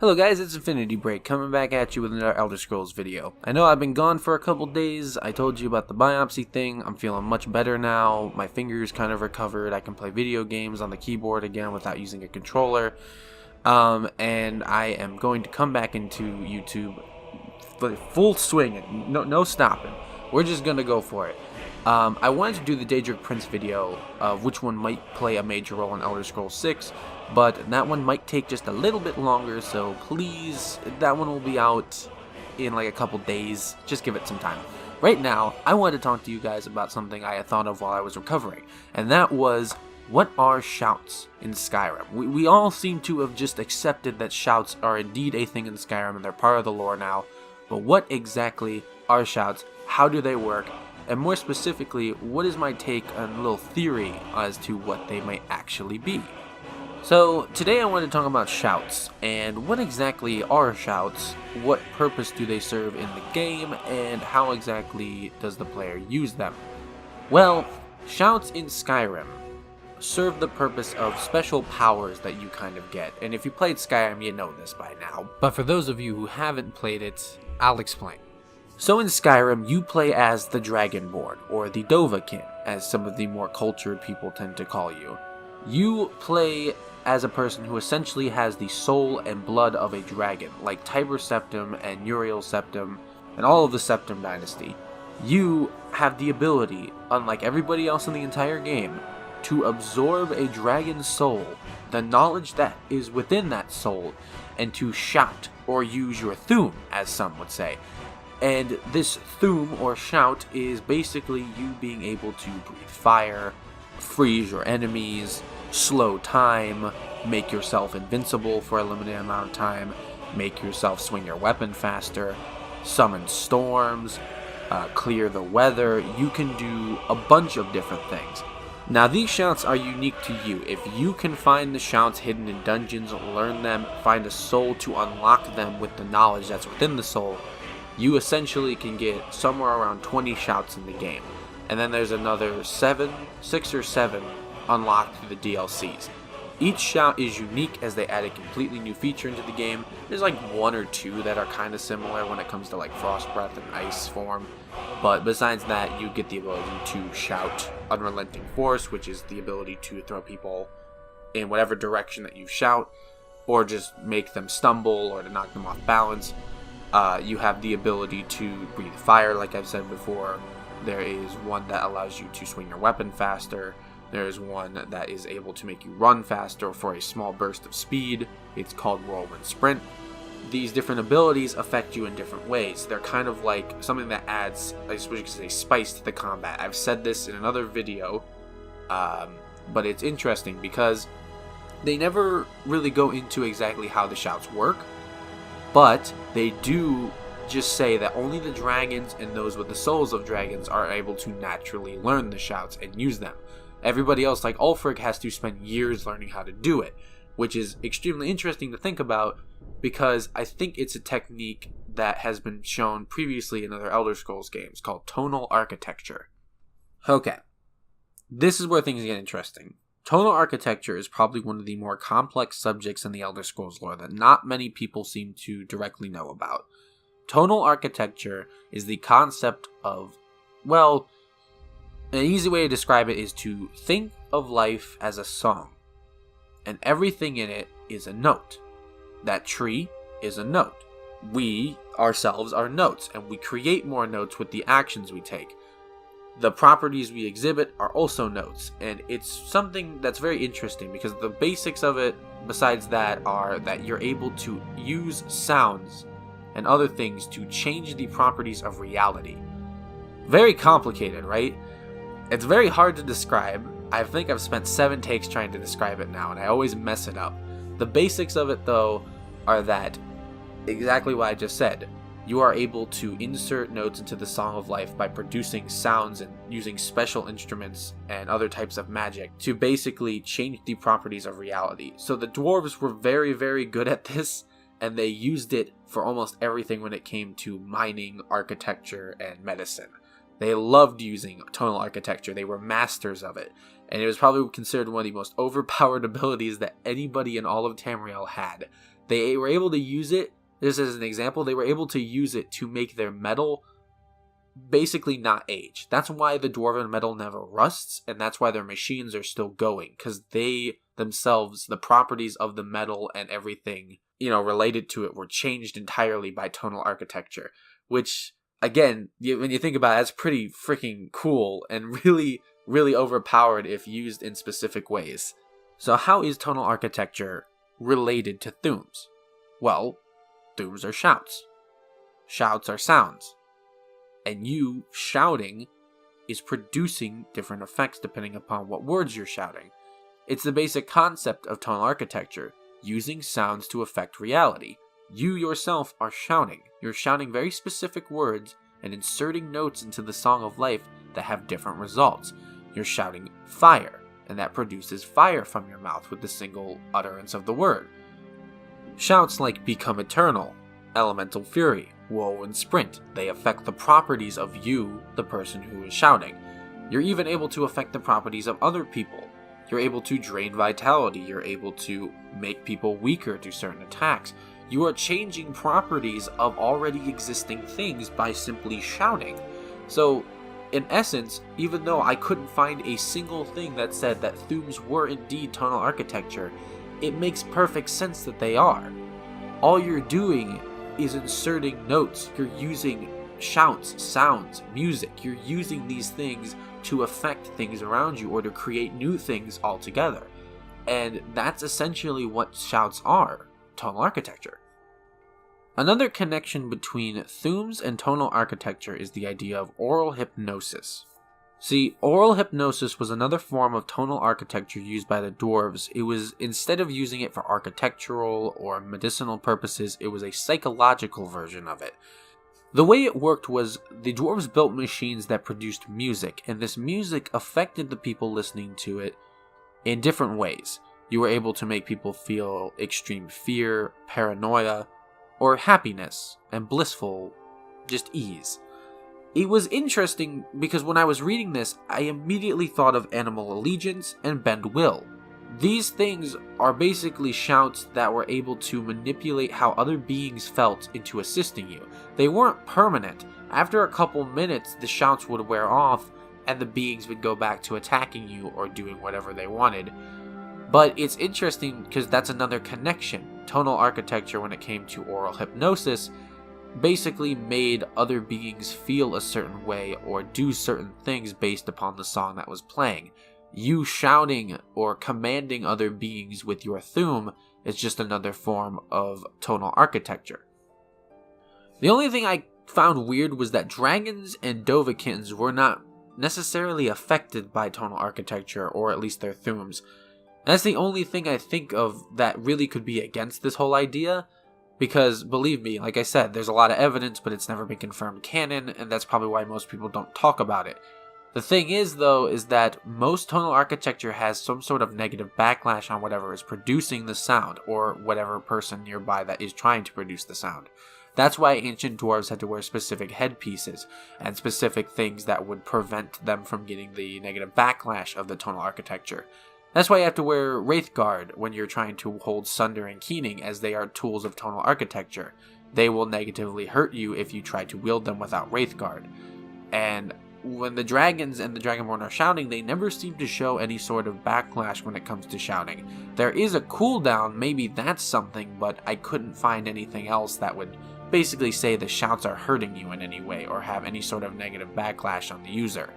Hello guys, it's Infinity Break coming back at you with another Elder Scrolls video. I know I've been gone for a couple days. I told you about the biopsy thing. I'm feeling much better now. My fingers kind of recovered. I can play video games on the keyboard again without using a controller. And I am going to come back into YouTube full swing. No stopping. We're just gonna go for it. I wanted to do the Daedric Prince video of which one might play a major role in Elder Scrolls 6, but that one might take just a little bit longer, so please, that one will be out in like a couple days. Just give it some time. Right now, I wanted to talk to you guys about something I had thought of while I was recovering, and that was, what are shouts in Skyrim? We all seem to have just accepted that shouts are indeed a thing in Skyrim and they're part of the lore now, but what exactly are shouts? How do they work? And more specifically, what is my take on a little theory as to what they might actually be? So, today I want to talk about shouts, and what exactly are shouts, what purpose do they serve in the game, and how exactly does the player use them? Well, shouts in Skyrim serve the purpose of special powers that you kind of get, and if you played Skyrim, you know this by now, but for those of you who haven't played it, I'll explain. So in Skyrim, you play as the Dragonborn, or the Dovahkiin, as some of the more cultured people tend to call you. You play as a person who essentially has the soul and blood of a dragon, like Tiber Septim and Uriel Septim, and all of the Septim dynasty. You have the ability, unlike everybody else in the entire game, to absorb a dragon's soul, the knowledge that is within that soul, and to shout, or use your Thu'um, as some would say. And this Thu'um, or shout, is basically you being able to breathe fire, freeze your enemies, slow time, make yourself invincible for a limited amount of time, make yourself swing your weapon faster, summon storms, clear the weather. You can do a bunch of different things. Now these shouts are unique to you. If you can find the shouts hidden in dungeons, learn them, find a soul to unlock them with the knowledge that's within the soul, you essentially can get somewhere around 20 shouts in the game. And then there's another 6 or 7 unlocked through the DLCs. Each shout is unique as they add a completely new feature into the game. There's like 1 or 2 that are kind of similar when it comes to like Frost Breath and Ice Form. But besides that, you get the ability to shout Unrelenting Force, which is the ability to throw people in whatever direction that you shout, or just make them stumble or to knock them off balance. You have the ability to breathe fire, like I've said before. There is one that allows you to swing your weapon faster. There is one that is able to make you run faster for a small burst of speed. It's called Whirlwind Sprint. These different abilities affect you in different ways. They're kind of like something that adds, I suppose you could say, spice to the combat. I've said this in another video, but it's interesting because they never really go into exactly how the shouts work. But they do just say that only the dragons and those with the souls of dragons are able to naturally learn the shouts and use them. Everybody else, like Ulfric, has to spend years learning how to do it, which is extremely interesting to think about because I think it's a technique that has been shown previously in other Elder Scrolls games called tonal architecture. Okay, this is where things get interesting. Tonal architecture is probably one of the more complex subjects in the Elder Scrolls lore that not many people seem to directly know about. Tonal architecture is the concept of, well, an easy way to describe it is to think of life as a song, and everything in it is a note. That tree is a note. We, ourselves, are notes, and we create more notes with the actions we take. The properties we exhibit are also notes, and it's something that's very interesting because the basics of it, besides that, are that you're able to use sounds and other things to change the properties of reality. Very complicated, right? It's very hard to describe. I think I've spent 7 takes trying to describe it now, and I always mess it up. The basics of it, though, are that exactly what I just said. You are able to insert notes into the Song of Life by producing sounds and using special instruments and other types of magic to basically change the properties of reality. So the dwarves were very, very good at this, and they used it for almost everything when it came to mining, architecture, and medicine. They loved using tonal architecture. They were masters of it, and it was probably considered one of the most overpowered abilities that anybody in all of Tamriel had. They were able to use it, just as an example, they were able to use it to make their metal basically not age. That's why the dwarven metal never rusts, and that's why their machines are still going, because they themselves, the properties of the metal and everything, related to it were changed entirely by tonal architecture, which, again, when you think about it, that's pretty freaking cool and really, really overpowered if used in specific ways. So how is tonal architecture related to Thu'ums? Well, Thu'ums are shouts. Shouts are sounds. And you shouting is producing different effects depending upon what words you're shouting. It's the basic concept of tonal architecture, using sounds to affect reality. You yourself are shouting. You're shouting very specific words and inserting notes into the song of life that have different results. You're shouting fire, and that produces fire from your mouth with the single utterance of the word. Shouts like become eternal, elemental fury, woe, and sprint, they affect the properties of you, the person who is shouting. You're even able to affect the properties of other people. You're able to drain vitality, you're able to make people weaker to certain attacks. You are changing properties of already existing things by simply shouting. So, in essence, even though I couldn't find a single thing that said that Thu'ums were indeed tonal architecture, it makes perfect sense that they are. All you're doing is inserting notes. You're using shouts, sounds, music. You're using these things to affect things around you or to create new things altogether. And that's essentially what shouts are, tonal architecture. Another connection between Thu'ums and tonal architecture is the idea of oral hypnosis. See, oral hypnosis was another form of tonal architecture used by the dwarves. It was, instead of using it for architectural or medicinal purposes, it was a psychological version of it. The way it worked was the dwarves built machines that produced music, and this music affected the people listening to it in different ways. You were able to make people feel extreme fear, paranoia, or happiness and blissful, just ease. It was interesting because when I was reading this, I immediately thought of Animal Allegiance and Bend Will. These things are basically shouts that were able to manipulate how other beings felt into assisting you. They weren't permanent. After a couple minutes, the shouts would wear off and the beings would go back to attacking you or doing whatever they wanted. But it's interesting because that's another connection. Tonal architecture, when it came to oral hypnosis, basically made other beings feel a certain way or do certain things based upon the song that was playing. You shouting or commanding other beings with your Thu'um is just another form of tonal architecture. The only thing I found weird was that dragons and Dovahkiins were not necessarily affected by tonal architecture, or at least their Thu'ums. That's the only thing I think of that really could be against this whole idea, because believe me, like I said, there's a lot of evidence, but it's never been confirmed canon, and that's probably why most people don't talk about it. The thing is, though, is that most tonal architecture has some sort of negative backlash on whatever is producing the sound, or whatever person nearby that is trying to produce the sound. That's why ancient dwarves had to wear specific headpieces, and specific things that would prevent them from getting the negative backlash of the tonal architecture. That's why you have to wear Wraithguard when you're trying to hold Sunder and Keening, as they are tools of tonal architecture. They will negatively hurt you if you try to wield them without Wraithguard. And when the dragons and the Dragonborn are shouting, they never seem to show any sort of backlash when it comes to shouting. There is a cooldown, maybe that's something, but I couldn't find anything else that would basically say the shouts are hurting you in any way or have any sort of negative backlash on the user.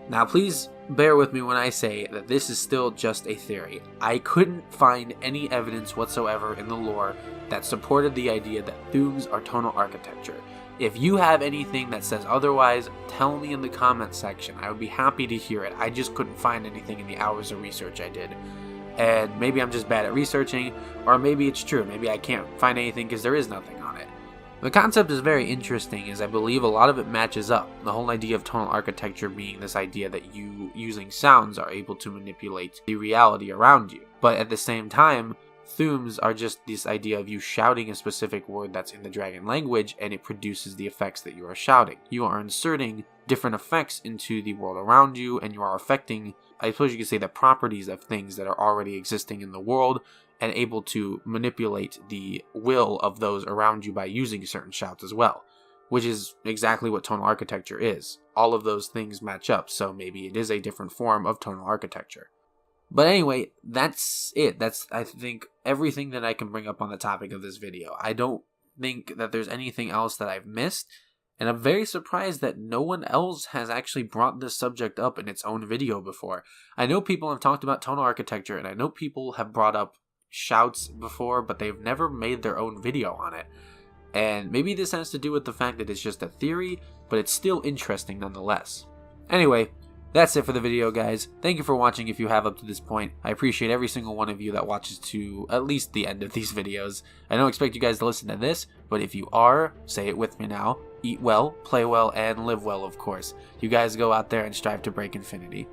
Now please bear with me when I say that this is still just a theory. I couldn't find any evidence whatsoever in the lore that supported the idea that Thu'ums are tonal architecture. If you have anything that says otherwise, tell me in the comments section. I would be happy to hear it. I just couldn't find anything in the hours of research I did. And maybe I'm just bad at researching, or maybe it's true. Maybe I can't find anything because there is nothing on it. The concept is very interesting, as I believe a lot of it matches up. The whole idea of tonal architecture being this idea that you, using sounds, are able to manipulate the reality around you. But at the same time, Thu'ums are just this idea of you shouting a specific word that's in the dragon language, and it produces the effects that you are shouting. You are inserting different effects into the world around you, and you are affecting, I suppose you could say, the properties of things that are already existing in the world, and able to manipulate the will of those around you by using certain shouts as well, which is exactly what tonal architecture is. All of those things match up, so maybe it is a different form of tonal architecture. But anyway, that's it. That's, I think, everything that I can bring up on the topic of this video. I don't think that there's anything else that I've missed, and I'm very surprised that no one else has actually brought this subject up in its own video before. I know people have talked about tonal architecture, and I know people have brought up shouts before, but they've never made their own video on it. And maybe this has to do with the fact that it's just a theory, but it's still interesting nonetheless. Anyway, that's it for the video, guys. Thank you for watching if you have up to this point. I appreciate every single one of you that watches to at least the end of these videos. I don't expect you guys to listen to this, but if you are, say it with me now. Eat well, play well, and live well, of course. You guys go out there and strive to break infinity.